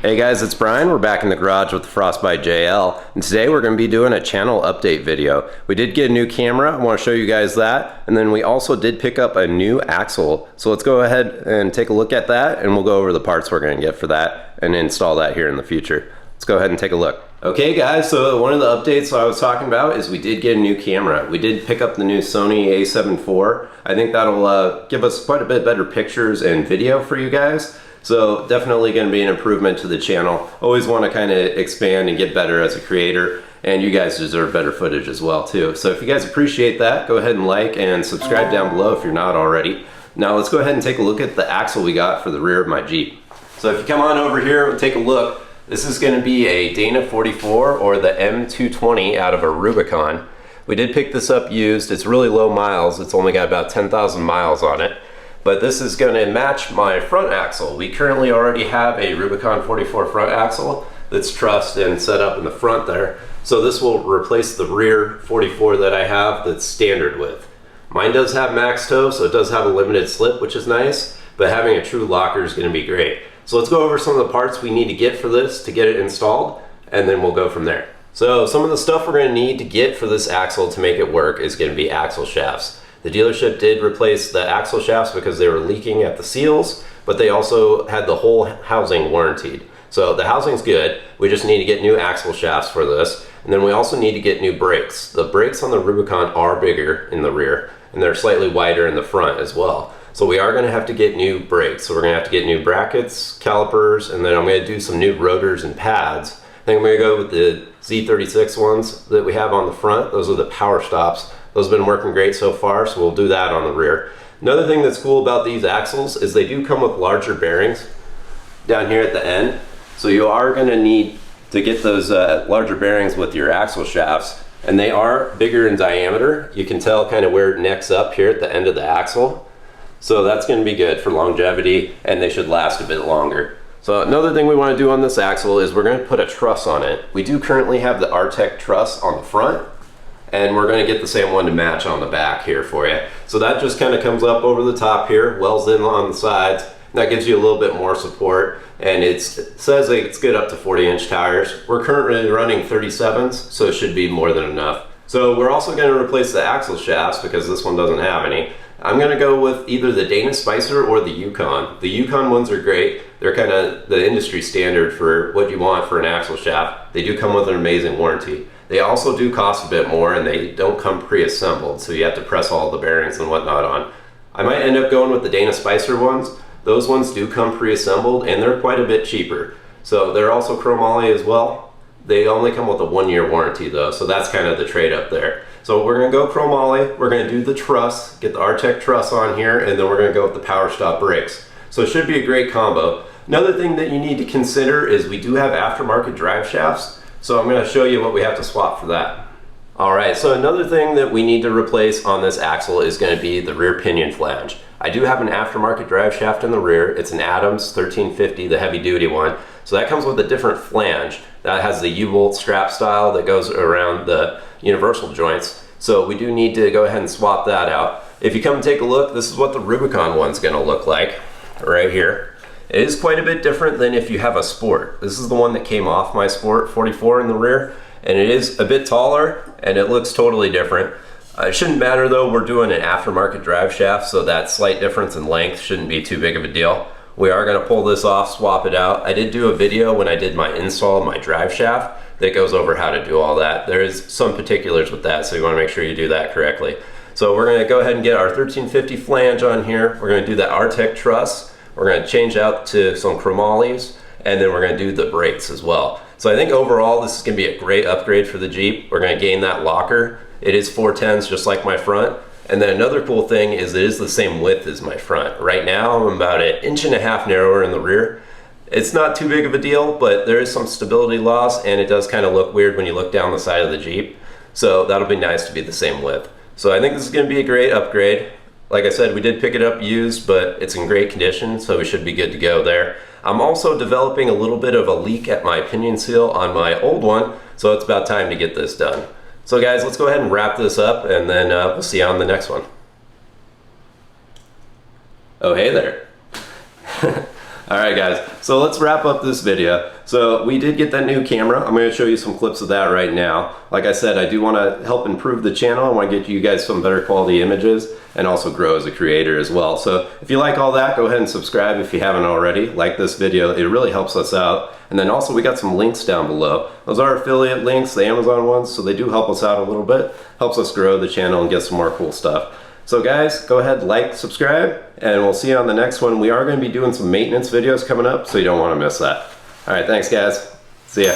Hey guys, it's Brian. We're back in the garage with the Frostbite JL, and today we're going to be doing a channel update video. We did get a new camera. I want to show you guys that, and then we also did pick up a new axle. So let's go ahead and take a look at that, and we'll go over the parts we're going to get for that and install that here in the future. Let's go ahead and take a look. Okay guys, so one of the updates I was talking about is we did get a new camera. We did pick up the new Sony a7 IV. I think that'll give us quite a bit better pictures and video for you guys. So definitely going to be an improvement to the channel. Always want to kind of expand and get better as a creator, and you guys deserve better footage as well too. So if you guys appreciate that, go ahead and like and subscribe down below if you're not already. Now let's go ahead and take a look at the axle we got for the rear of my Jeep. So if you come on over here and take a look, this is going to be a Dana 44 or the M220 out of a Rubicon. We did pick this up used. It's really low miles. It's only got about 10,000 miles on it. But this is going to match my front axle. We currently already have a Rubicon 44 front axle that's trussed and set up in the front there. So this will replace the rear 44 that I have that's standard width. Mine does have max toe, so it does have a limited slip, which is nice, but having a true locker is going to be great. So let's go over some of the parts we need to get for this to get it installed, and then we'll go from there. So some of the stuff we're going to need to get for this axle to make it work is going to be axle shafts. The dealership did replace the axle shafts because they were leaking at the seals, but they also had the whole housing warranted. So the housing's good. We just need to get new axle shafts for this. And then we also need to get new brakes. The brakes on the Rubicon are bigger in the rear, and they're slightly wider in the front as well. So we are going to have to get new brakes. So we're going to have to get new brackets, calipers, and then I'm going to do some new rotors and pads. I think I'm going to go with the Z36 ones that we have on the front. Those are the power stops. Those have been working great so far, so we'll do that on the rear. Another thing that's cool about these axles is they do come with larger bearings down here at the end. So you are going to need to get those larger bearings with your axle shafts, and they are bigger in diameter. You can tell kind of where it necks up here at the end of the axle. So that's going to be good for longevity, and they should last a bit longer. So another thing we want to do on this axle is we're going to put a truss on it. We do currently have the Artec truss on the front, and we're going to get the same one to match on the back here for you. So that just kind of comes up over the top here, wells in on the sides. That gives you a little bit more support, and it says it's good up to 40-inch tires. We're currently running 37s, so it should be more than enough. So we're also going to replace the axle shafts because this one doesn't have any. I'm going to go with either the Dana Spicer or the Yukon. The Yukon ones are great. They're kind of the industry standard for what you want for an axle shaft. They do come with an amazing warranty. They also do cost a bit more, and they don't come pre-assembled, so you have to press all the bearings and whatnot on. I might end up going with the Dana Spicer ones. Those ones do come pre-assembled, and they're quite a bit cheaper. So they're also chromoly as well. They only come with a 1-year warranty though, so that's kind of the trade up there. So we're going to go chromoly, we're going to do the truss, get the Artec truss on here, and then we're going to go with the power stop brakes. So it should be a great combo. Another thing that you need to consider is we do have aftermarket drive shafts. So I'm going to show you what we have to swap for that. Alright, so another thing that we need to replace on this axle is going to be the rear pinion flange. I do have an aftermarket drive shaft in the rear. It's an Adams 1350, the heavy duty one. So that comes with a different flange. That has the U-bolt strap style that goes around the universal joints. So we do need to go ahead and swap that out. If you come and take a look, this is what the Rubicon one's going to look like right here. It is quite a bit different than if you have a Sport. This is the one that came off my Sport 44 in the rear, and it is a bit taller and it looks totally different. It shouldn't matter though, we're doing an aftermarket drive shaft, so that slight difference in length shouldn't be too big of a deal. We are going to pull this off, swap it out. I did do a video when I did my install of my drive shaft that goes over how to do all that. There is some particulars with that, so you want to make sure you do that correctly. So we're going to go ahead and get our 1350 flange on here. We're going to do the Artec truss. We're going to change out to some chromolys, and then we're going to do the brakes as well. So I think overall this is going to be a great upgrade for the Jeep. We're going to gain that locker. It is 410s just like my front. And then another cool thing is it is the same width as my front. Right now I'm about 1.5 inches narrower in the rear. It's not too big of a deal, but there is some stability loss, and it does kind of look weird when you look down the side of the Jeep. So that'll be nice to be the same width. So I think this is going to be a great upgrade. Like I said, we did pick it up used, but it's in great condition, so we should be good to go there. I'm also developing a little bit of a leak at my pinion seal on my old one, so it's about time to get this done. So guys, let's go ahead and wrap this up, and then we'll see you on the next one. Oh, hey there. All right, guys, so let's wrap up this video. So we did get that new camera. I'm going to show you some clips of that right now. Like I said, I do want to help improve the channel. I want to get you guys some better quality images and also grow as a creator as well. So if you like all that, go ahead and subscribe if you haven't already. Like this video, it really helps us out. And then also we got some links down below. Those are affiliate links, the Amazon ones, so they do help us out a little bit. Helps us grow the channel and get some more cool stuff. So guys, go ahead, like, subscribe, and we'll see you on the next one. We are going to be doing some maintenance videos coming up, so you don't want to miss that. All right, thanks guys. See ya.